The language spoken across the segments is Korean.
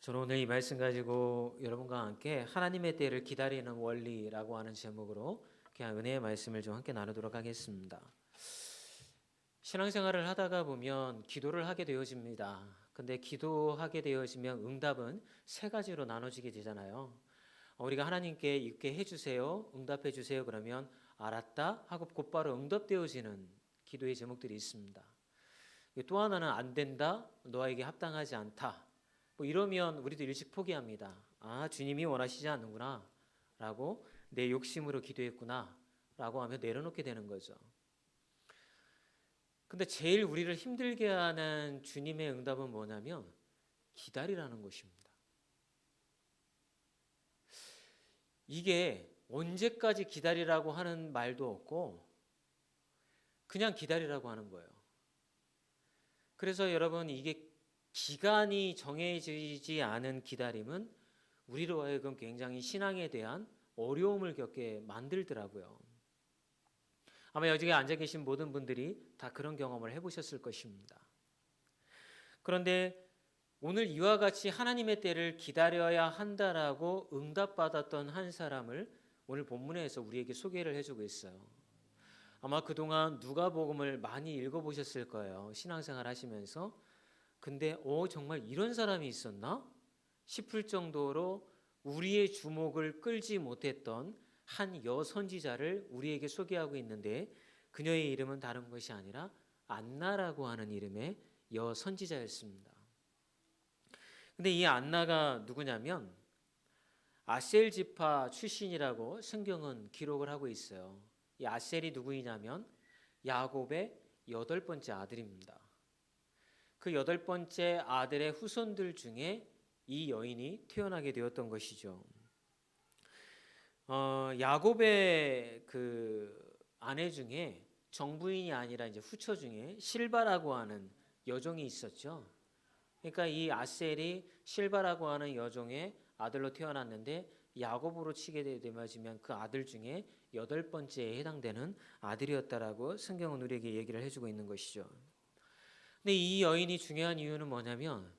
저는 오늘 이 말씀 가지고 여러분과 함께 하나님의 때를 기다리는 원리라고 하는 제목으로 그냥 은혜의 말씀을 좀 함께 나누도록 하겠습니다. 신앙생활을 하다가 보면 기도를 하게 되어집니다. 근데 기도하게 되어지면 응답은 세 가지로 나눠지게 되잖아요. 우리가 하나님께 있게 해주세요, 응답해 주세요 그러면 알았다 하고 곧바로 응답되어지는 기도의 제목들이 있습니다. 또 하나는 안 된다, 너에게 합당하지 않다. 뭐 이러면 우리도 일찍 포기합니다. 아, 주님이 원하시지 않는구나 라고 내 욕심으로 기도했구나 라고 하며 내려놓게 되는 거죠. 근데 제일 우리를 힘들게 하는 주님의 응답은 뭐냐면 기다리라는 것입니다. 이게 언제까지 기다리라고 하는 말도 없고 그냥 기다리라고 하는 거예요. 그래서 여러분, 이게 기간이 정해지지 않은 기다림은 우리로 하여금 굉장히 신앙에 대한 어려움을 겪게 만들더라고요. 아마 여기에 앉아 계신 모든 분들이 다 그런 경험을 해보셨을 것입니다. 그런데 오늘 이와 같이 하나님의 때를 기다려야 한다라고 응답받았던 한 사람을 오늘 본문에서 우리에게 소개를 해주고 있어요. 아마 그동안 누가복음을 많이 읽어보셨을 거예요. 신앙생활 하시면서. 근데 정말 이런 사람이 있었나 싶을 정도로 우리의 주목을 끌지 못했던 한 여선지자를 우리에게 소개하고 있는데, 그녀의 이름은 다른 것이 아니라 안나라고 하는 이름의 여선지자였습니다. 근데 이 안나가 누구냐면 아셀 지파 출신이라고 성경은 기록을 하고 있어요. 이 아셀이 누구이냐면 야곱의 8번째 아들입니다. 그 8번째 아들의 후손들 중에 이 여인이 태어나게 되었던 것이죠. 야곱의 그 아내 중에 정부인이 아니라 이제 후처 중에 실바라고 하는 여종이 있었죠. 그러니까 이 아셀이 실바라고 하는 여종의 아들로 태어났는데 야곱으로 치게 되면 그 아들 중에 8번째에 해당되는 아들이었다라고 성경은 우리에게 얘기를 해주고 있는 것이죠. 근데 이 여인이 중요한 이유는 뭐냐면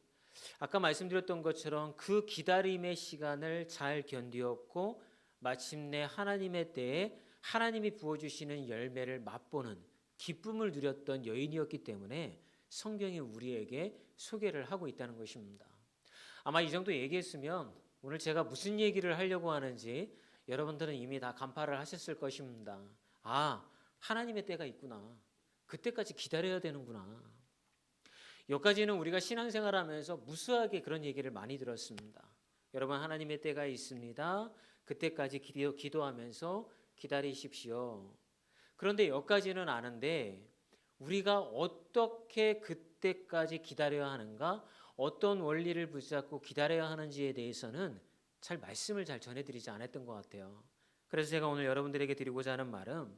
아까 말씀드렸던 것처럼 그 기다림의 시간을 잘 견디었고 마침내 하나님의 때에 하나님이 부어주시는 열매를 맛보는 기쁨을 누렸던 여인이었기 때문에 성경이 우리에게 소개를 하고 있다는 것입니다. 아마 이 정도 얘기했으면 오늘 제가 무슨 얘기를 하려고 하는지 여러분들은 이미 다 간파를 하셨을 것입니다. 아, 하나님의 때가 있구나. 그때까지 기다려야 되는구나. 여기까지는 우리가 신앙생활하면서 무수하게 그런 얘기를 많이 들었습니다. 여러분, 하나님의 때가 있습니다. 그때까지 기도하면서 기다리십시오. 그런데 여기까지는 아는데 우리가 어떻게 그때까지 기다려야 하는가, 어떤 원리를 붙잡고 기다려야 하는지에 대해서는 말씀을 잘 전해드리지 않았던 것 같아요. 그래서 제가 오늘 여러분들에게 드리고자 하는 말은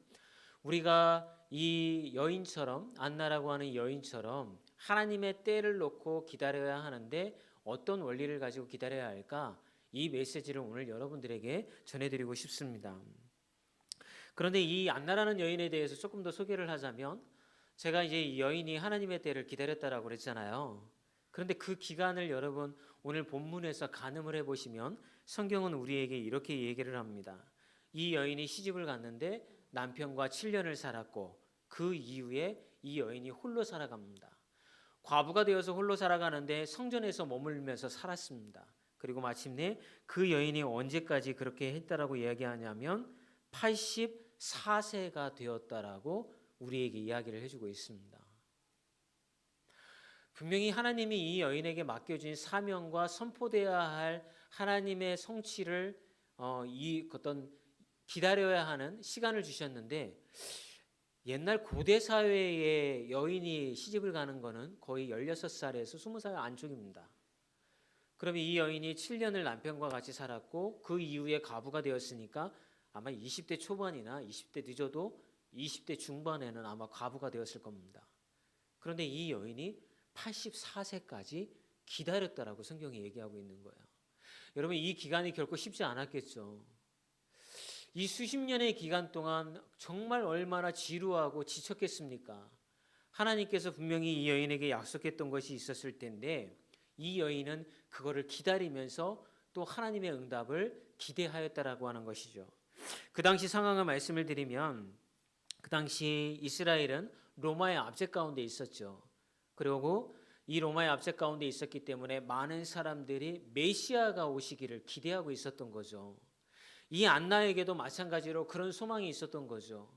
우리가 이 여인처럼, 안나라고 하는 여인처럼 하나님의 때를 놓고 기다려야 하는데 어떤 원리를 가지고 기다려야 할까? 이 메시지를 오늘 여러분들에게 전해드리고 싶습니다. 그런데 이 안나라는 여인에 대해서 조금 더 소개를 하자면, 제가 이제 이 여인이 하나님의 때를 기다렸다라고 그랬잖아요. 그런데 그 기간을 여러분 오늘 본문에서 가늠을 해보시면 성경은 우리에게 이렇게 얘기를 합니다. 이 여인이 시집을 갔는데 남편과 7년을 살았고 그 이후에 이 여인이 홀로 살아갑니다. 과부가 되어서 홀로 살아가는데 성전에서 머물면서 살았습니다. 그리고 마침내 그 여인이 언제까지 그렇게 했다라고 이야기하냐면 84세가 되었다라고 우리에게 이야기를 해주고 있습니다. 분명히 하나님이 이 여인에게 맡겨진 사명과 선포되어야 할 하나님의 성취를 이 어떤 기다려야 하는 시간을 주셨는데, 옛날 고대 사회에 여인이 시집을 가는 거는 거의 16살에서 20살 안쪽입니다. 그러면 이 여인이 7년을 남편과 같이 살았고 그 이후에 과부가 되었으니까 아마 20대 초반이나 20대 늦어도 20대 중반에는 아마 과부가 되었을 겁니다. 그런데 이 여인이 84세까지 기다렸다라고 성경이 얘기하고 있는 거예요. 여러분, 이 기간이 결코 쉽지 않았겠죠. 이 수십 년의 기간 동안 정말 얼마나 지루하고 지쳤겠습니까? 하나님께서 분명히 이 여인에게 약속했던 것이 있었을 텐데 이 여인은 그거를 기다리면서 또 하나님의 응답을 기대하였다라고 하는 것이죠. 그 당시 상황을 말씀을 드리면 그 당시 이스라엘은 로마의 압제 가운데 있었죠. 그리고 이 로마의 압제 가운데 있었기 때문에 많은 사람들이 메시아가 오시기를 기대하고 있었던 거죠. 이 안나에게도 마찬가지로 그런 소망이 있었던 거죠.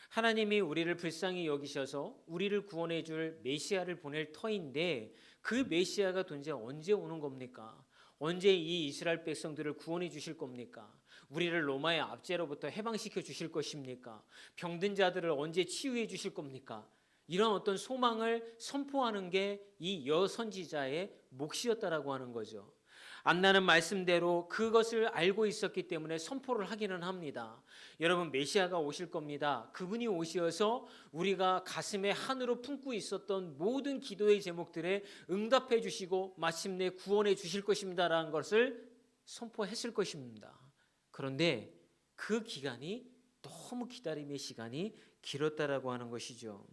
하나님이 우리를 불쌍히 여기셔서 우리를 구원해 줄 메시아를 보낼 터인데 그 메시아가 도대체 언제 오는 겁니까? 언제 이 이스라엘 백성들을 구원해 주실 겁니까? 우리를 로마의 압제로부터 해방시켜 주실 것입니까? 병든 자들을 언제 치유해 주실 겁니까? 이런 어떤 소망을 선포하는 게 이 여선지자의 몫이었다라고 하는 거죠. 안나는 말씀대로 그것을 알고 있었기 때문에 선포를 하기는 합니다. 여러분, 메시아가 오실 겁니다. 그분이 오셔서 우리가 가슴에 한으로 품고 있었던 모든 기도의 제목들에 응답해 주시고 마침내 구원해 주실 것입니다라는 것을 선포했을 것입니다. 그런데 그 기간이 너무 기다림의 시간이 길었다라고 하는 것이죠.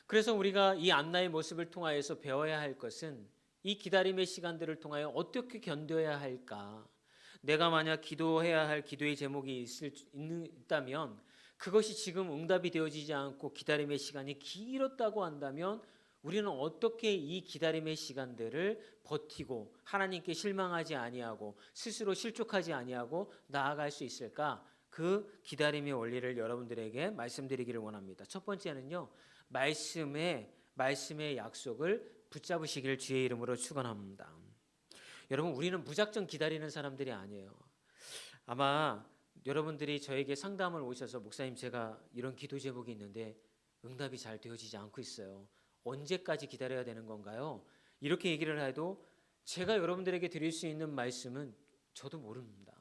그래서 우리가 이 안나의 모습을 통하여서 배워야 할 것은 이 기다림의 시간들을 통하여 어떻게 견뎌야 할까? 내가 만약 기도해야 할 기도의 제목이 있다면 그것이 지금 응답이 되어지지 않고 기다림의 시간이 길었다고 한다면 우리는 어떻게 이 기다림의 시간들을 버티고 하나님께 실망하지 아니하고 스스로 실족하지 아니하고 나아갈 수 있을까? 그 기다림의 원리를 여러분들에게 말씀드리기를 원합니다. 첫 번째는요. 말씀의 약속을 붙잡으시길 주의 이름으로 축원합니다. 여러분, 우리는 무작정 기다리는 사람들이 아니에요. 아마 여러분들이 저에게 상담을 오셔서 목사님, 제가 이런 기도 제목이 있는데 응답이 잘 되어지지 않고 있어요. 언제까지 기다려야 되는 건가요? 이렇게 얘기를 해도 제가 여러분들에게 드릴 수 있는 말씀은 저도 모릅니다.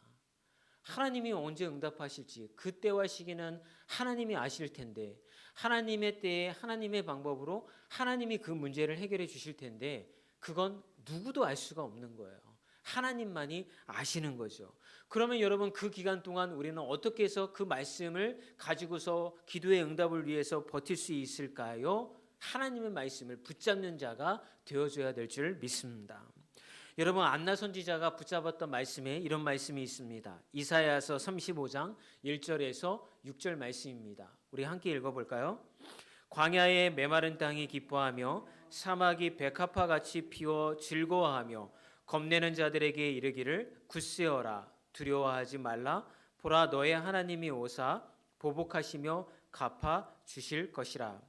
하나님이 언제 응답하실지 그때와 시기는 하나님이 아실 텐데 하나님의 때에 하나님의 방법으로 하나님이 그 문제를 해결해 주실 텐데 그건 누구도 알 수가 없는 거예요. 하나님만이 아시는 거죠. 그러면 여러분, 그 기간 동안 우리는 어떻게 해서 그 말씀을 가지고서 기도의 응답을 위해서 버틸 수 있을까요? 하나님의 말씀을 붙잡는 자가 되어줘야 될 줄 믿습니다. 여러분, 안나 선지자가 붙잡았던 말씀에 이런 말씀이 있습니다. 이사야서 35장 1절에서 6절 말씀입니다. 우리 함께 읽어볼까요? 광야의 메마른 땅이 기뻐하며 사막이 백합화같이 피어 즐거워하며 겁내는 자들에게 이르기를 굳세어라 두려워하지 말라 보라 너의 하나님이 오사 보복하시며 갚아 주실 것이라.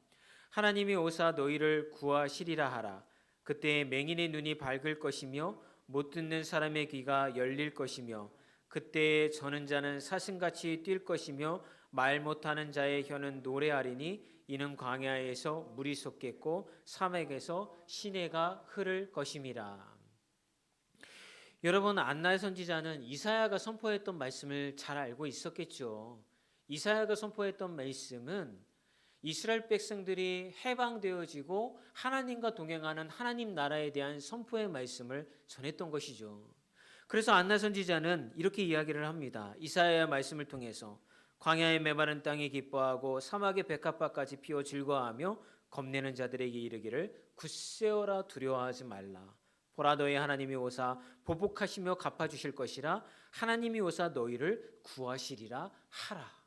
하나님이 오사 너희를 구하시리라 하라. 그때 맹인의 눈이 밝을 것이며 못 듣는 사람의 귀가 열릴 것이며 그때에 저는 자는 사슴같이 뛸 것이며 말 못하는 자의 혀는 노래하리니 이는 광야에서 물이 솟겠고 사막에서 시내가 흐를 것임이라. 여러분, 안나의 선지자는 이사야가 선포했던 말씀을 잘 알고 있었겠죠. 이사야가 선포했던 말씀은 이스라엘 백성들이 해방되어지고 하나님과 동행하는 하나님 나라에 대한 선포의 말씀을 전했던 것이죠. 그래서 안나 선지자는 이렇게 이야기를 합니다. 이사야의 말씀을 통해서 광야의 메마른 땅이 기뻐하고 사막의 백합화까지 피어 즐거워하며 겁내는 자들에게 이르기를 굳세어라 두려워하지 말라. 보라 너희 하나님이 오사 보복하시며 갚아주실 것이라. 하나님이 오사 너희를 구하시리라 하라.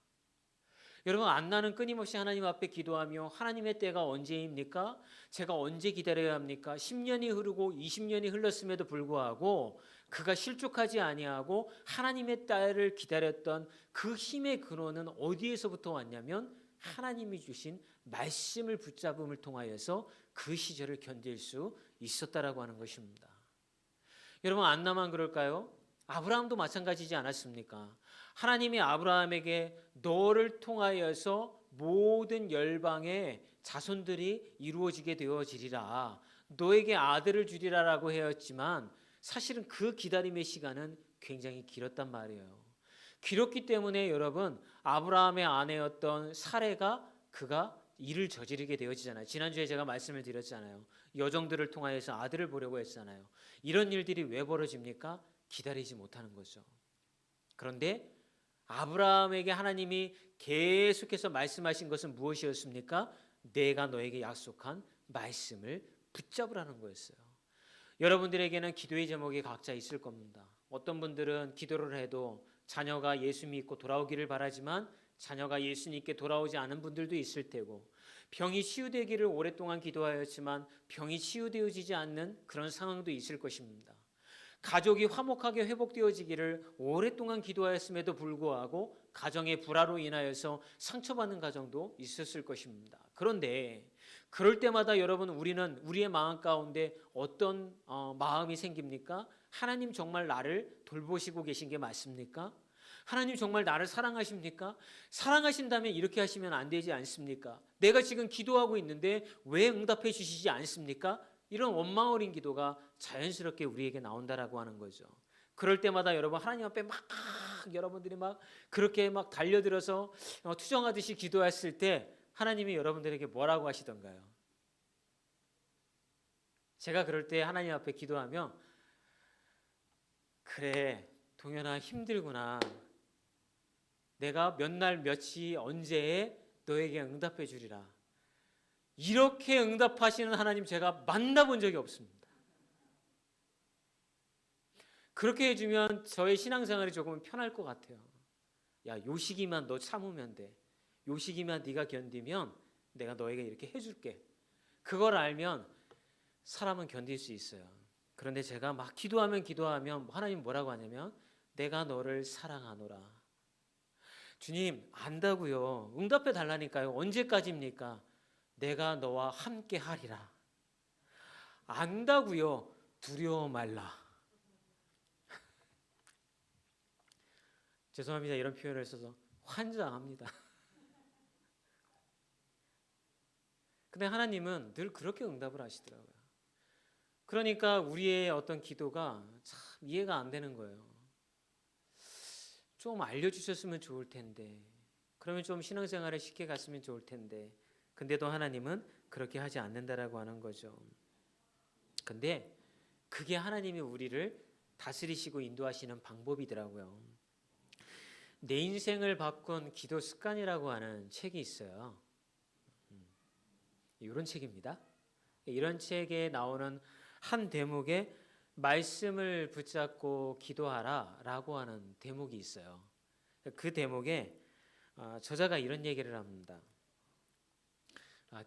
여러분, 안나는 끊임없이 하나님 앞에 기도하며 하나님의 때가 언제입니까? 제가 언제 기다려야 합니까? 10년이 흐르고 20년이 흘렀음에도 불구하고 그가 실족하지 아니하고 하나님의 때를 기다렸던 그 힘의 근원은 어디에서부터 왔냐면 하나님이 주신 말씀을 붙잡음을 통하여서 그 시절을 견딜 수 있었다라고 하는 것입니다. 여러분, 안나만 그럴까요? 아브라함도 마찬가지지 않았습니까? 하나님이 아브라함에게 너를 통하여서 모든 열방의 자손들이 이루어지게 되어지리라, 너에게 아들을 주리라라고 하였지만 사실은 그 기다림의 시간은 굉장히 길었단 말이에요. 길었기 때문에 여러분, 아브라함의 아내였던 사레가 그가 일을 저지르게 되어지잖아요. 지난주에 제가 말씀을 드렸잖아요. 여종들을 통하여서 아들을 보려고 했잖아요. 이런 일들이 왜 벌어집니까? 기다리지 못하는 거죠. 그런데 아브라함에게 하나님이 계속해서 말씀하신 것은 무엇이었습니까? 내가 너에게 약속한 말씀을 붙잡으라는 거였어요. 여러분들에게는 기도의 제목이 각자 있을 겁니다. 어떤 분들은 기도를 해도 자녀가 예수 믿고 돌아오기를 바라지만 자녀가 예수님께 돌아오지 않은 분들도 있을 테고, 병이 치유되기를 오랫동안 기도하였지만 병이 치유되어지지 않는 그런 상황도 있을 것입니다. 가족이 화목하게 회복되어지기를 오랫동안 기도하였음에도 불구하고 가정의 불화로 인하여서 상처받는 가정도 있었을 것입니다. 그런데 그럴 때마다 여러분, 우리는 우리의 마음 가운데 어떤 마음이 생깁니까? 하나님 정말 나를 돌보시고 계신 게 맞습니까? 하나님 정말 나를 사랑하십니까? 사랑하신다면 이렇게 하시면 안 되지 않습니까? 내가 지금 기도하고 있는데 왜 응답해 주시지 않습니까? 이런 원망 어린 기도가 자연스럽게 우리에게 나온다라고 하는 거죠. 그럴 때마다 여러분, 하나님 앞에 막 여러분들이 막 그렇게 막 달려들어서 투정하듯이 기도했을 때 하나님이 여러분들에게 뭐라고 하시던가요? 제가 그럴 때 하나님 앞에 기도하면, 그래 동현아 힘들구나, 내가 몇 날 며칠 언제에 너에게 응답해 주리라, 이렇게 응답하시는 하나님 제가 만나본 적이 없습니다. 그렇게 해주면 저의 신앙생활이 조금 편할 것 같아요. 야, 요 시기만 너 참으면 돼. 요 시기만 네가 견디면 내가 너에게 이렇게 해줄게. 그걸 알면 사람은 견딜 수 있어요. 그런데 제가 막 기도하면 하나님 뭐라고 하냐면, 내가 너를 사랑하노라. 주님, 안다고요. 응답해 달라니까요. 언제까지입니까? 내가 너와 함께 하리라. 안다고요. 두려워 말라. 죄송합니다. 이런 표현을 써서 환장합니다. 근데 하나님은 늘 그렇게 응답을 하시더라고요. 그러니까 우리의 어떤 기도가 참 이해가 안 되는 거예요. 좀 알려주셨으면 좋을 텐데, 그러면 좀 신앙생활을 쉽게 갔으면 좋을 텐데, 근데도 하나님은 그렇게 하지 않는다라고 하는 거죠. 근데 그게 하나님이 우리를 다스리시고 인도하시는 방법이더라고요. 내 인생을 바꾼 기도 습관이라고 하는 책이 있어요. 이런 책입니다. 이런 책에 나오는 한 대목에 말씀을 붙잡고 기도하라라고 하는 대목이 있어요. 그 대목에 저자가 이런 얘기를 합니다.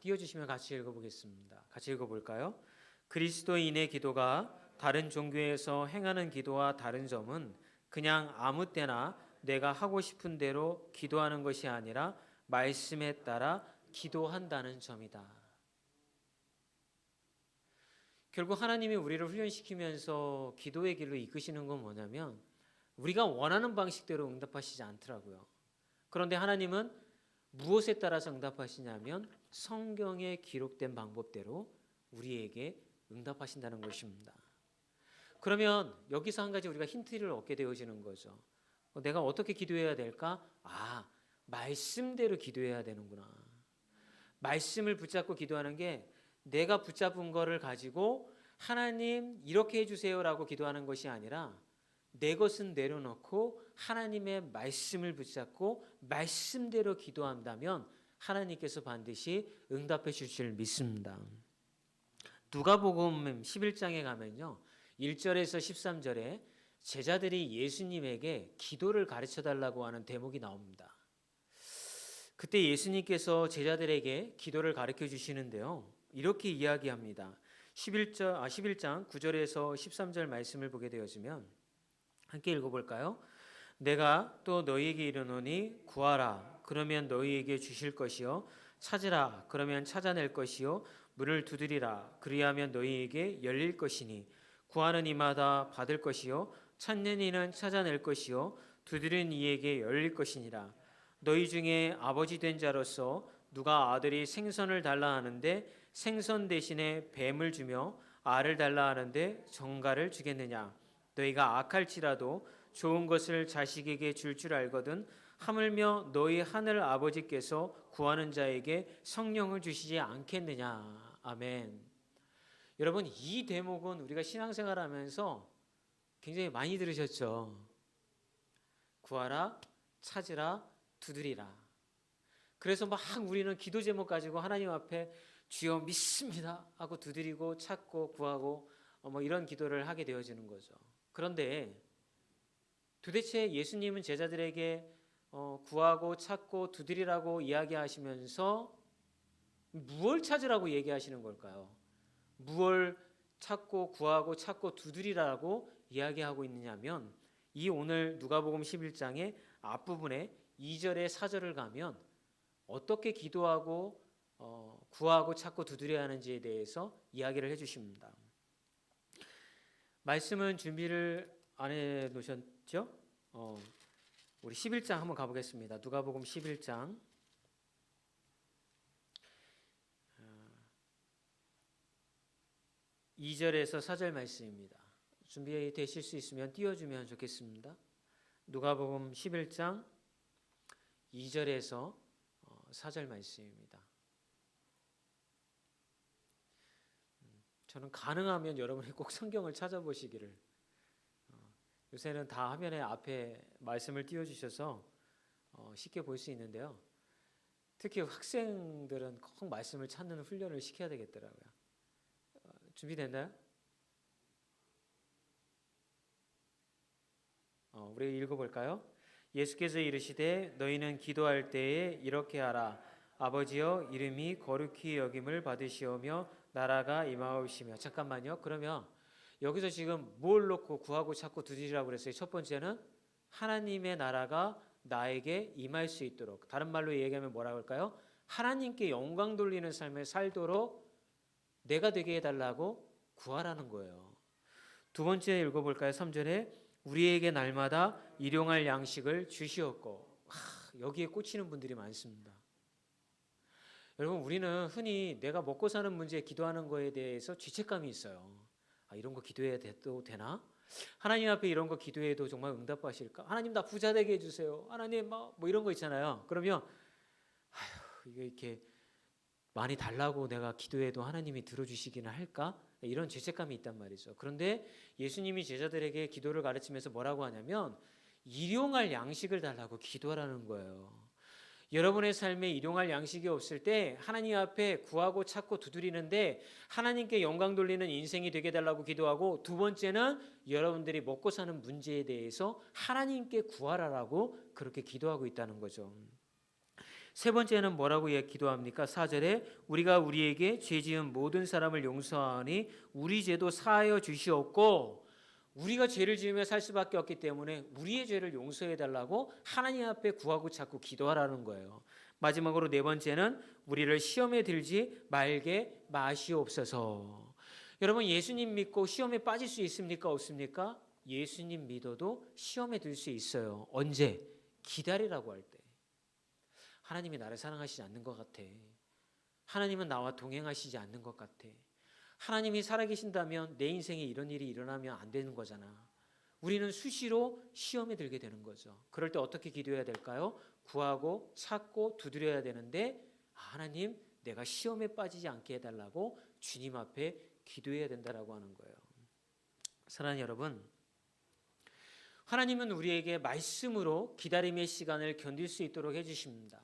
띄워주시면 같이 읽어보겠습니다. 같이 읽어볼까요? 그리스도인의 기도가 다른 종교에서 행하는 기도와 다른 점은 그냥 아무 때나 내가 하고 싶은 대로 기도하는 것이 아니라 말씀에 따라 기도한다는 점이다. 결국 하나님이 우리를 훈련시키면서 기도의 길로 이끄시는 건 뭐냐면, 우리가 원하는 방식대로 응답하시지 않더라고요. 그런데 하나님은 무엇에 따라서 응답하시냐면 성경에 기록된 방법대로 우리에게 응답하신다는 것입니다. 그러면 여기서 한 가지 우리가 힌트를 얻게 되어지는 거죠. 내가 어떻게 기도해야 될까? 말씀대로 기도해야 되는구나. 말씀을 붙잡고 기도하는 게, 내가 붙잡은 거를 가지고 하나님 이렇게 해주세요라고 기도하는 것이 아니라, 내 것은 내려놓고 하나님의 말씀을 붙잡고 말씀대로 기도한다면 하나님께서 반드시 응답해 주실 믿습니다. 누가복음 11장에 가면요, 1절에서 13절에 제자들이 예수님에게 기도를 가르쳐 달라고 하는 대목이 나옵니다. 그때 예수님께서 제자들에게 기도를 가르쳐 주시는데요, 이렇게 이야기합니다. 11장 9절에서 13절 말씀을 보게 되어지면 함께 읽어볼까요? 내가 또 너희에게 이르노니 구하라 그러면 너희에게 주실 것이요, 찾으라 그러면 찾아낼 것이요, 문을 두드리라 그리하면 너희에게 열릴 것이니, 구하는 이마다 받을 것이요, 찾는 이는 찾아낼 것이요, 두드리는 이에게 열릴 것이니라. 너희 중에 아버지 된 자로서 누가 아들이 생선을 달라 하는데 생선 대신에 뱀을 주며 알을 달라 하는데 정갈을 주겠느냐? 너희가 악할지라도 좋은 것을 자식에게 줄 줄 알거든 하물며 너희 하늘 아버지께서 구하는 자에게 성령을 주시지 않겠느냐. 아멘. 여러분, 이 대목은 우리가 신앙생활하면서 굉장히 많이 들으셨죠. 구하라, 찾으라, 두드리라. 그래서 막 우리는 기도 제목 가지고 하나님 앞에 주여 믿습니다 하고 두드리고 찾고 구하고 뭐 이런 기도를 하게 되어지는 거죠. 그런데 도대체 예수님은 제자들에게 구하고 찾고 두드리라고 이야기하시면서 무엇을 찾으라고 얘기하시는 걸까요? 무엇을 찾고 구하고 찾고 두드리라고 이야기하고 있느냐면 이 오늘 누가복음 11장의 앞부분에 2절에 4절을 가면 어떻게 기도하고 구하고 찾고 두드려야 하는지에 대해서 이야기를 해주십니다. 말씀은 준비를 안 해놓으셨죠? 우리 11장 한번 가보겠습니다. 누가복음 11장 2절에서 4절 말씀입니다. 준비되실 수 있으면 띄워주면 좋겠습니다. 누가복음 11장 2절에서 4절 말씀입니다. 저는 가능하면 여러분이 꼭 성경을 찾아보시기를, 요새는 다 화면에 앞에 말씀을 띄워주셔서 쉽게 볼 수 있는데요. 특히 학생들은 꼭 말씀을 찾는 훈련을 시켜야 되겠더라고요. 준비됐나요? 우리 읽어볼까요? 예수께서 이르시되 너희는 기도할 때에 이렇게 하라. 아버지여 이름이 거룩히 여김을 받으시오며 나라가 임하옵시며. 잠깐만요. 그러면 여기서 지금 뭘 놓고 구하고 찾고 두드리라고 그랬어요? 첫 번째는 하나님의 나라가 나에게 임할 수 있도록, 다른 말로 얘기하면 뭐라고 할까요? 하나님께 영광 돌리는 삶을 살도록 내가 되게 해달라고 구하라는 거예요. 두 번째 읽어볼까요? 3절에 우리에게 날마다 일용할 양식을 주시옵고. 여기에 꽂히는 분들이 많습니다. 여러분, 우리는 흔히 내가 먹고 사는 문제에 기도하는 거에 대해서 죄책감이 있어요. 이런 거 기도해도 되나? 하나님 앞에 이런 거 기도해도 정말 응답하실까? 하나님 나 부자 되게 해주세요. 하나님 뭐 이런 거 있잖아요. 그러면 이게 이렇게 많이 달라고 내가 기도해도 하나님이 들어주시기는 할까? 이런 죄책감이 있단 말이죠. 그런데 예수님이 제자들에게 기도를 가르치면서 뭐라고 하냐면 일용할 양식을 달라고 기도하라는 거예요. 여러분의 삶에 일용할 양식이 없을 때 하나님 앞에 구하고 찾고 두드리는데 하나님께 영광 돌리는 인생이 되게 달라고 기도하고, 두 번째는 여러분들이 먹고 사는 문제에 대해서 하나님께 구하라라고 그렇게 기도하고 있다는 거죠. 세 번째는 뭐라고 기도합니까? 4절에 우리가 우리에게 죄 지은 모든 사람을 용서하니 우리 죄도 사하여 주시옵고. 우리가 죄를 지으며 살 수밖에 없기 때문에 우리의 죄를 용서해 달라고 하나님 앞에 구하고 찾고 기도하라는 거예요. 마지막으로 네 번째는 우리를 시험에 들지 말게 마시옵소서. 여러분, 예수님 믿고 시험에 빠질 수 있습니까? 없습니까? 예수님 믿어도 시험에 들 수 있어요. 언제? 기다리라고 할 때. 하나님이 나를 사랑하시지 않는 것 같아. 하나님은 나와 동행하시지 않는 것 같아. 하나님이 살아계신다면 내 인생에 이런 일이 일어나면 안 되는 거잖아. 우리는 수시로 시험에 들게 되는 거죠. 그럴 때 어떻게 기도해야 될까요? 구하고 찾고 두드려야 되는데, 하나님 내가 시험에 빠지지 않게 해달라고 주님 앞에 기도해야 된다라고 하는 거예요. 사랑하는 여러분, 하나님은 우리에게 말씀으로 기다림의 시간을 견딜 수 있도록 해주십니다.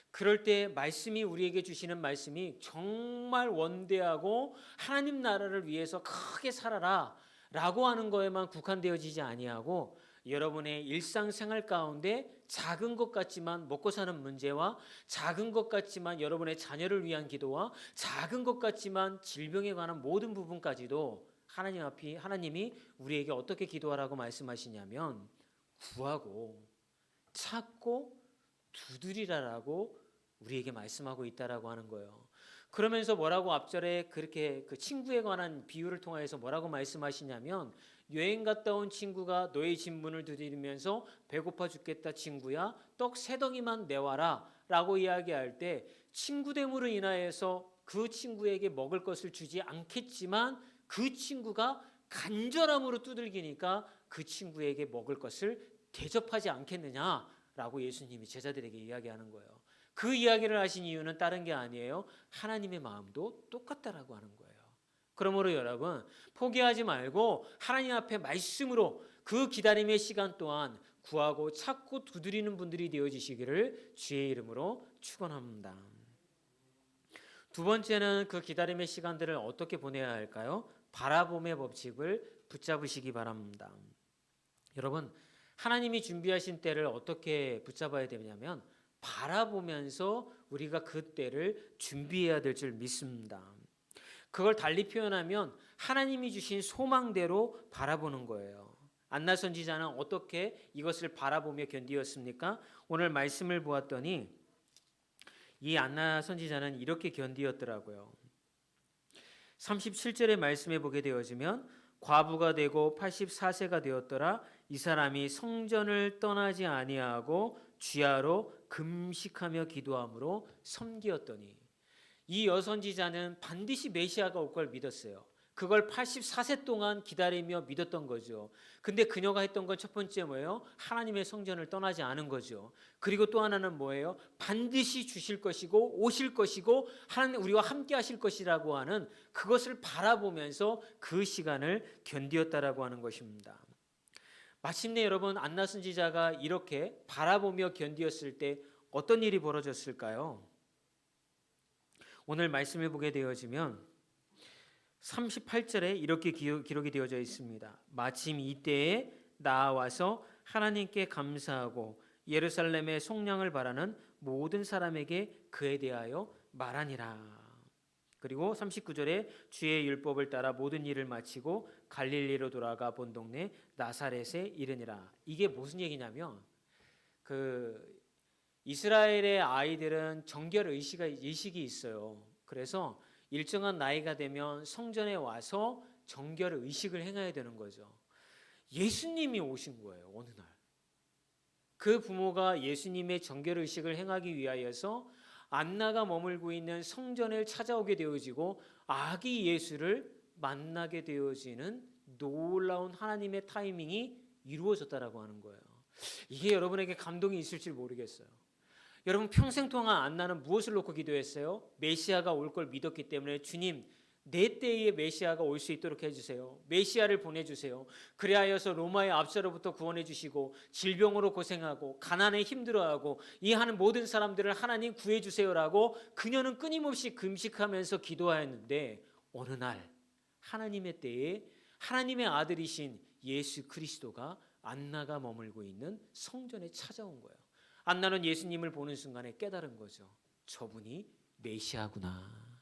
그럴 때 말씀이 우리에게 주시는 말씀이 정말 원대하고 하나님 나라를 위해서 크게 살아라 라고 하는 거에만 국한되어지지 아니하고, 여러분의 일상생활 가운데 작은 것 같지만 먹고 사는 문제와, 작은 것 같지만 여러분의 자녀를 위한 기도와, 작은 것 같지만 질병에 관한 모든 부분까지도 하나님이 우리에게 어떻게 기도하라고 말씀하시냐면 구하고 찾고 두드리라라고 우리에게 말씀하고 있다라고 하는 거예요. 그러면서 뭐라고 앞절에 그렇게 그 친구에 관한 비유를 통해서 뭐라고 말씀하시냐면, 여행 갔다 온 친구가 너의 집 문을 두드리면서 배고파 죽겠다 친구야 떡 3덩이만 내와라 라고 이야기할 때, 친구됨으로 인하여서 그 친구에게 먹을 것을 주지 않겠지만 그 친구가 간절함으로 두들기니까 그 친구에게 먹을 것을 대접하지 않겠느냐라고 예수님이 제자들에게 이야기하는 거예요. 그 이야기를 하신 이유는 다른 게 아니에요. 하나님의 마음도 똑같다라고 하는 거예요. 그러므로 여러분, 포기하지 말고 하나님 앞에 말씀으로 그 기다림의 시간 동안 구하고 찾고 두드리는 분들이 되어지시기를 주의 이름으로 축원합니다. 두 번째는 그 기다림의 시간들을 어떻게 보내야 할까요? 바라봄의 법칙을 붙잡으시기 바랍니다. 여러분, 하나님이 준비하신 때를 어떻게 붙잡아야 되냐면 바라보면서 우리가 그 때를 준비해야 될 줄 믿습니다. 그걸 달리 표현하면 하나님이 주신 소망대로 바라보는 거예요. 안나 선지자는 어떻게 이것을 바라보며 견디었습니까? 오늘 말씀을 보았더니 이 안나 선지자는 이렇게 견디었더라고요. 37절의 말씀에 보게 되어지면 과부가 되고 84세가 되었더라. 이 사람이 성전을 떠나지 아니하고 주야로 금식하며 기도함으로 섬기었더니, 이 여선지자는 반드시 메시아가 올 걸 믿었어요. 그걸 84세 동안 기다리며 믿었던 거죠. 근데 그녀가 했던 건 첫 번째 뭐예요? 하나님의 성전을 떠나지 않은 거죠. 그리고 또 하나는 뭐예요? 반드시 주실 것이고 오실 것이고 하나님 우리와 함께 하실 것이라고 하는 그것을 바라보면서 그 시간을 견디었다라고 하는 것입니다. 마침내 여러분, 안나 선지자가 이렇게 바라보며 견디었을 때 어떤 일이 벌어졌을까요? 오늘 말씀을 보게 되어지면 38절에 이렇게 기록이 되어져 있습니다. 마침 이때에 나와서 하나님께 감사하고 예루살렘의 속량을 바라는 모든 사람에게 그에 대하여 말하니라. 그리고 39절에 주의 율법을 따라 모든 일을 마치고 갈릴리로 돌아가 본 동네 나사렛에 이르니라. 이게 무슨 얘기냐면 이스라엘의 아이들은 정결 의식이 있어요. 그래서 일정한 나이가 되면 성전에 와서 정결 의식을 행해야 되는 거죠. 예수님이 오신 거예요. 어느 날 그 부모가 예수님의 정결 의식을 행하기 위하여서 안나가 머물고 있는 성전을 찾아오게 되어지고 아기 예수를 만나게 되어지는 놀라운 하나님의 타이밍이 이루어졌다라고 하는 거예요. 이게 여러분에게 감동이 있을지 모르겠어요. 여러분, 평생 동안 안나는 무엇을 놓고 기도했어요? 메시아가 올 걸 믿었기 때문에 주님, 내 때에 메시아가 올 수 있도록 해주세요. 메시아를 보내주세요. 그리하여서 로마의 압사로부터 구원해 주시고 질병으로 고생하고 가난에 힘들어하고 이 하는 모든 사람들을 하나님 구해주세요라고 그녀는 끊임없이 금식하면서 기도하였는데, 어느 날 하나님의 때에 하나님의 아들이신 예수 그리스도가 안나가 머물고 있는 성전에 찾아온 거예요. 안나는 예수님을 보는 순간에 깨달은 거죠. 저분이 메시아구나.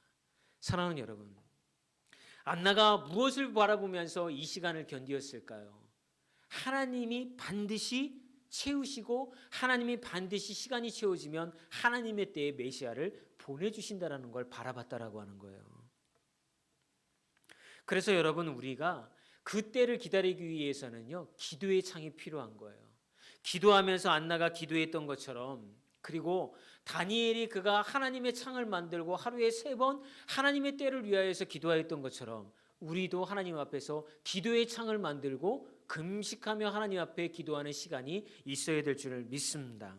사랑하는 여러분, 안나가 무엇을 바라보면서 이 시간을 견디었을까요? 하나님이 반드시 채우시고 하나님이 반드시 시간이 채워지면 하나님의 때에 메시아를 보내주신다라는 걸 바라봤다라고 하는 거예요. 그래서 여러분, 우리가 그 때를 기다리기 위해서는요, 기도의 창이 필요한 거예요. 기도하면서 안나가 기도했던 것처럼, 그리고 다니엘이 그가 하나님의 창을 만들고 하루에 3번 하나님의 때를 위하여서 기도하였던 것처럼 우리도 하나님 앞에서 기도의 창을 만들고 금식하며 하나님 앞에 기도하는 시간이 있어야 될 줄을 믿습니다.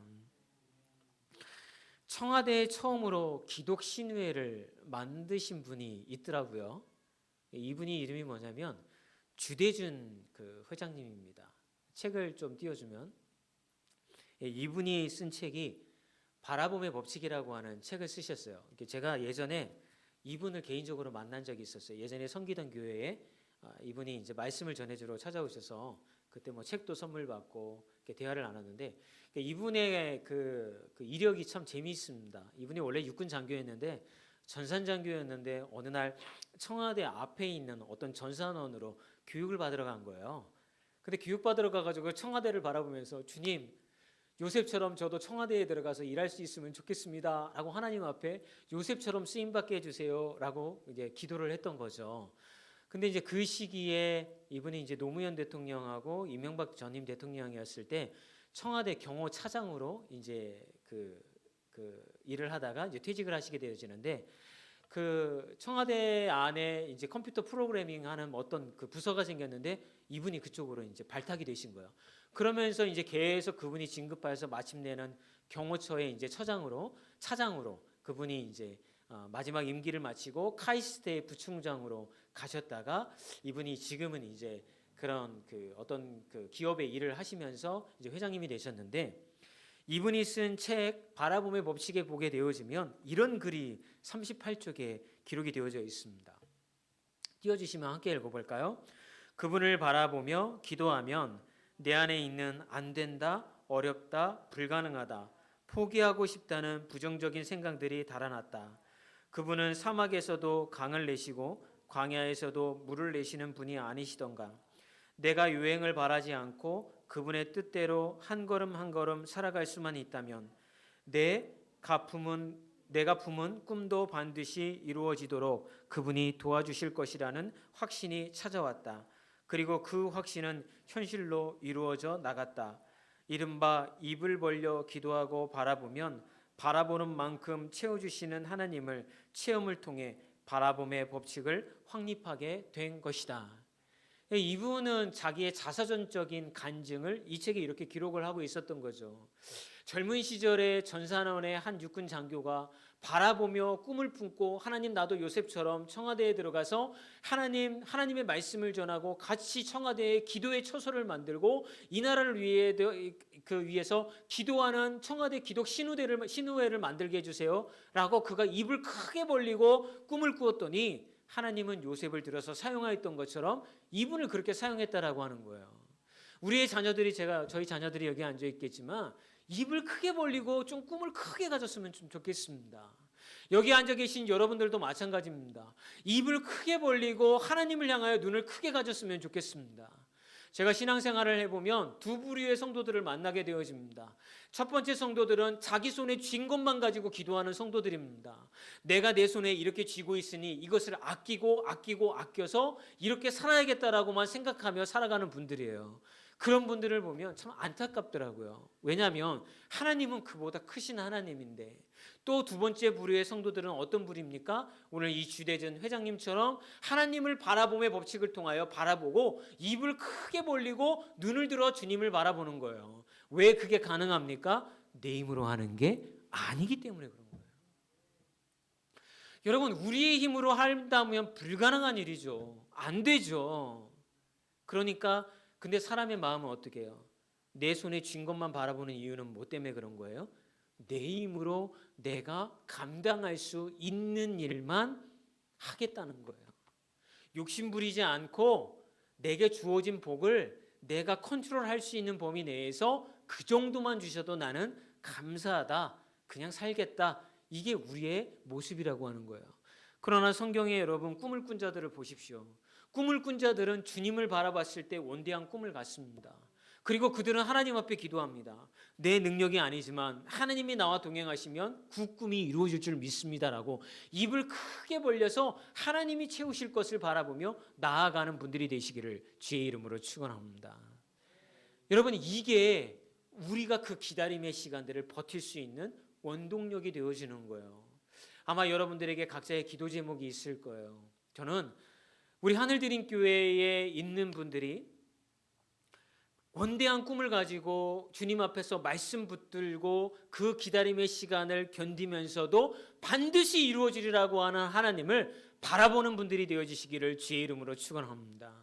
청와대에 처음으로 기독신회를 만드신 분이 있더라고요. 이분이 이름이 뭐냐면 주대준 회장님입니다. 책을 좀 띄워주면, 이분이 쓴 책이 바라봄의 법칙이라고 하는 책을 쓰셨어요. 제가 예전에 이분을 개인적으로 만난 적이 있었어요. 예전에 섬기던 교회에 이분이 이제 말씀을 전해주러 찾아오셔서 그때 뭐 책도 선물 받고 대화를 나눴는데, 이분의 그 이력이 참 재미있습니다. 이분이 원래 육군 장교였는데 전산장교였는데 어느 날 청와대 앞에 있는 어떤 전산원으로 교육을 받으러 간 거예요. 근데 교육 받으러 가가지고 청와대를 바라보면서 주님, 요셉처럼 저도 청와대에 들어가서 일할 수 있으면 좋겠습니다 라고 하나님 앞에 요셉처럼 쓰임받게 해주세요 라고 이제 기도를 했던 거죠. 근데 이제 그 시기에 이분이 이제 노무현 대통령하고 이명박 전임 대통령이었을 때 청와대 경호 차장으로 이제 그 일을 하다가 이제 퇴직을 하시게 되어지는데, 그 청와대 안에 이제 컴퓨터 프로그래밍 하는 어떤 그 부서가 생겼는데 이분이 그쪽으로 이제 발탁이 되신 거예요. 그러면서 이제 계속 그분이 진급하여서 마침내는 경호처의 이제 차장으로 그분이 이제 마지막 임기를 마치고 카이스트의 부총장으로 가셨다가 이분이 지금은 이제 그런 어떤 기업의 일을 하시면서 이제 회장님이 되셨는데, 이분이 쓴 책 바라봄의 법칙에 보게 되어지면 이런 글이 38쪽에 기록이 되어져 있습니다. 띄워주시면 함께 읽어볼까요? 그분을 바라보며 기도하면 내 안에 있는 안 된다, 어렵다, 불가능하다, 포기하고 싶다는 부정적인 생각들이 달아났다. 그분은 사막에서도 강을 내시고 광야에서도 물을 내시는 분이 아니시던가. 내가 유행을 바라지 않고 그분의 뜻대로 한 걸음 한 걸음 살아갈 수만 있다면 내가 품은 꿈도 반드시 이루어지도록 그분이 도와주실 것이라는 확신이 찾아왔다. 그리고 그 확신은 현실로 이루어져 나갔다. 이른바 입을 벌려 기도하고 바라보면 바라보는 만큼 채워주시는 하나님을 체험을 통해 바라봄의 법칙을 확립하게 된 것이다. 이분은 자기의 자서전적인 간증을 이 책에 이렇게 기록을 하고 있었던 거죠. 젊은 시절에 전산원의 한 육군 장교가 바라보며 꿈을 품고 하나님 나도 요셉처럼 청와대에 들어가서 하나님의 말씀을 전하고 같이 청와대에 기도의 처소를 만들고 이 나라를 위해서 기도하는 청와대 기독 신우회를 만들게 해주세요라고 그가 입을 크게 벌리고 꿈을 꾸었더니 하나님은 요셉을 들어서 사용하였던 것처럼 이분을 그렇게 사용했다라고 하는 거예요. 저희 자녀들이 여기 앉아 있겠지만 입을 크게 벌리고 좀 꿈을 크게 가졌으면 좀 좋겠습니다. 여기 앉아 계신 여러분들도 마찬가지입니다. 입을 크게 벌리고 하나님을 향하여 눈을 크게 가졌으면 좋겠습니다. 제가 신앙생활을 해보면 두 부류의 성도들을 만나게 되어집니다. 첫 번째 성도들은 자기 손에 쥔 것만 가지고 기도하는 성도들입니다. 내가 내 손에 이렇게 쥐고 있으니 이것을 아껴서 이렇게 살아야겠다라고만 생각하며 살아가는 분들이에요. 그런 분들을 보면 참 안타깝더라고요. 왜냐하면 하나님은 그보다 크신 하나님인데, 또 두 번째 부류의 성도들은 어떤 부류입니까? 오늘 이 주대전 회장님처럼 하나님을 바라봄의 법칙을 통하여 바라보고 입을 크게 벌리고 눈을 들어 주님을 바라보는 거예요. 왜 그게 가능합니까? 내 힘으로 하는 게 아니기 때문에 그런 거예요. 여러분, 우리의 힘으로 한다면 불가능한 일이죠. 안 되죠. 그러니까 근데 사람의 마음은 어떻게 해요? 내 손에 쥔 것만 바라보는 이유는 뭐 때문에 그런 거예요? 내 힘으로 내가 감당할 수 있는 일만 하겠다는 거예요. 욕심 부리지 않고 내게 주어진 복을 내가 컨트롤할 수 있는 범위 내에서 그 정도만 주셔도 나는 감사하다, 그냥 살겠다. 이게 우리의 모습이라고 하는 거예요. 그러나 성경에 여러분 꿈을 꾼 자들을 보십시오. 꿈을 꾼 자들은 주님을 바라봤을 때 원대한 꿈을 갖습니다. 그리고 그들은 하나님 앞에 기도합니다. 내 능력이 아니지만 하나님이 나와 동행하시면 그 꿈이 이루어질 줄 믿습니다라고 입을 크게 벌려서 하나님이 채우실 것을 바라보며 나아가는 분들이 되시기를 주의 이름으로 축원합니다. 여러분, 이게 우리가 그 기다림의 시간들을 버틸 수 있는 원동력이 되어지는 거예요. 아마 여러분들에게 각자의 기도 제목이 있을 거예요. 저는 우리 하늘드림 교회에 있는 분들이 원대한 꿈을 가지고 주님 앞에서 말씀 붙들고 그 기다림의 시간을 견디면서도 반드시 이루어지리라고 하는 하나님을 바라보는 분들이 되어지시기를 주의 이름으로 축원합니다.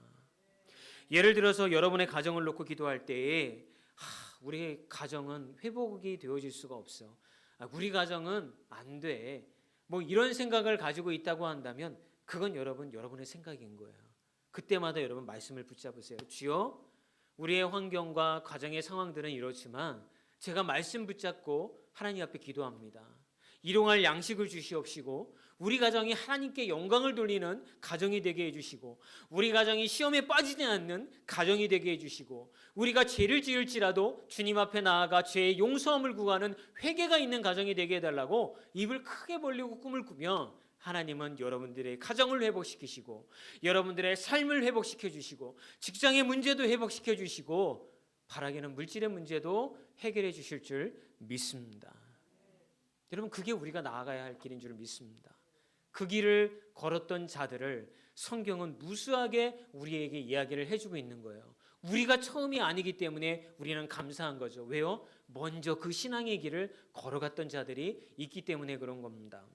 예를 들어서 여러분의 가정을 놓고 기도할 때에 우리 가정은 회복이 되어질 수가 없어. 우리 가정은 안 돼. 뭐 이런 생각을 가지고 있다고 한다면 그건 여러분의 생각인 거예요. 그때마다 여러분 말씀을 붙잡으세요. 주여, 우리의 환경과 가정의 상황들은 이렇지만 제가 말씀 붙잡고 하나님 앞에 기도합니다. 일용할 양식을 주시옵시고 우리 가정이 하나님께 영광을 돌리는 가정이 되게 해주시고 우리 가정이 시험에 빠지지 않는 가정이 되게 해주시고 우리가 죄를 지을지라도 주님 앞에 나아가 죄의 용서함을 구하는 회개가 있는 가정이 되게 해달라고 입을 크게 벌리고 꿈을 꾸며 하나님은 여러분들의 가정을 회복시키시고 여러분들의 삶을 회복시켜 주시고 직장의 문제도 회복시켜 주시고 바라기는 물질의 문제도 해결해 주실 줄 믿습니다. 여러분, 그게 우리가 나아가야 할 길인 줄 믿습니다. 그 길을 걸었던 자들을 성경은 무수하게 우리에게 이야기를 해주고 있는 거예요. 우리가 처음이 아니기 때문에 우리는 감사한 거죠. 왜요? 먼저 그 신앙의 길을 걸어갔던 자들이 있기 때문에 그런 겁니다.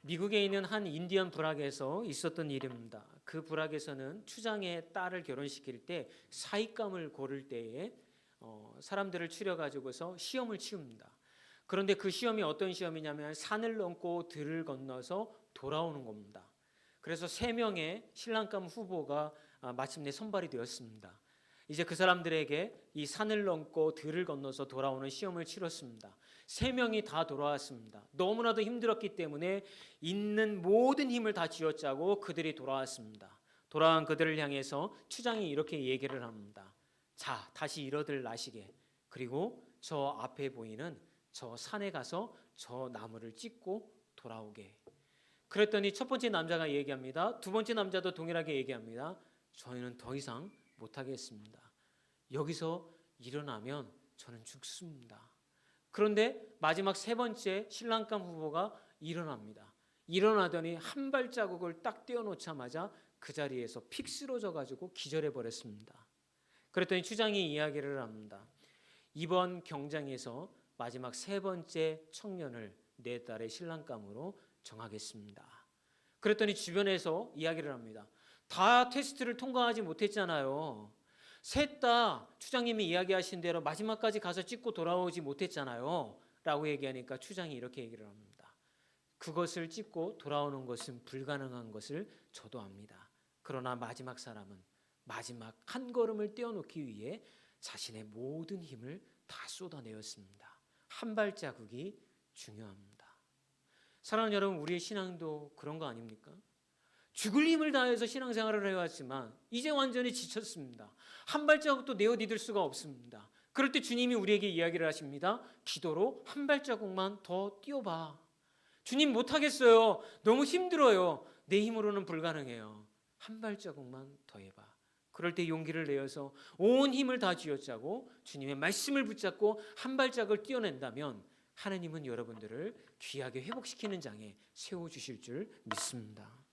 미국에 있는 한 인디언 부락에서 있었던 일입니다. 그 부락에서는 추장의 딸을 결혼시킬 때 사익감을 고를 때에 사람들을 추려 가지고서 시험을 치웁니다. 그런데 그 시험이 어떤 시험이냐면 산을 넘고 들을 건너서 돌아오는 겁니다. 그래서 3명의 신랑감 후보가 마침내 선발이 되었습니다. 이제 그 사람들에게 이 산을 넘고 들을 건너서 돌아오는 시험을 치렀습니다. 3명이 다 돌아왔습니다. 너무나도 힘들었기 때문에 있는 모든 힘을 다 쥐어짜고 그들이 돌아왔습니다. 돌아온 그들을 향해서 추장이 이렇게 얘기를 합니다. 자, 다시 일어들 나시게. 그리고 저 앞에 보이는 저 산에 가서 저 나무를 찢고 돌아오게. 그랬더니 첫 번째 남자가 얘기합니다. 두 번째 남자도 동일하게 얘기합니다. 저희는 더 이상 못하겠습니다. 여기서 일어나면 저는 죽습니다. 그런데 마지막 3번째 신랑감 후보가 일어납니다. 일어나더니 한 발자국을 딱 떼어놓자마자 그 자리에서 픽 쓰러져 가지고 기절해 버렸습니다. 그랬더니 추장이 이야기를 합니다. 이번 경쟁에서 마지막 3번째 청년을 내 딸의 신랑감으로 정하겠습니다. 그랬더니 주변에서 이야기를 합니다. 다 테스트를 통과하지 못했잖아요. 셋 다 추장님이 이야기하신 대로 마지막까지 가서 찍고 돌아오지 못했잖아요. 라고 얘기하니까 추장이 이렇게 얘기를 합니다. 그것을 찍고 돌아오는 것은 불가능한 것을 저도 압니다. 그러나 마지막 사람은 마지막 한 걸음을 떼어놓기 위해 자신의 모든 힘을 다 쏟아내었습니다. 한 발자국이 중요합니다. 사랑하는 여러분, 우리의 신앙도 그런 거 아닙니까? 죽을 힘을 다해서 신앙생활을 해왔지만 이제 완전히 지쳤습니다. 한 발자국도 내어디딜 수가 없습니다. 그럴 때 주님이 우리에게 이야기를 하십니다. 기도로 한 발자국만 더 뛰어봐. 주님 못하겠어요. 너무 힘들어요. 내 힘으로는 불가능해요. 한 발자국만 더 해봐. 그럴 때 용기를 내어서 온 힘을 다 쥐어짜고 주님의 말씀을 붙잡고 한 발짝을 뛰어낸다면 하나님은 여러분들을 귀하게 회복시키는 장에 세워주실 줄 믿습니다.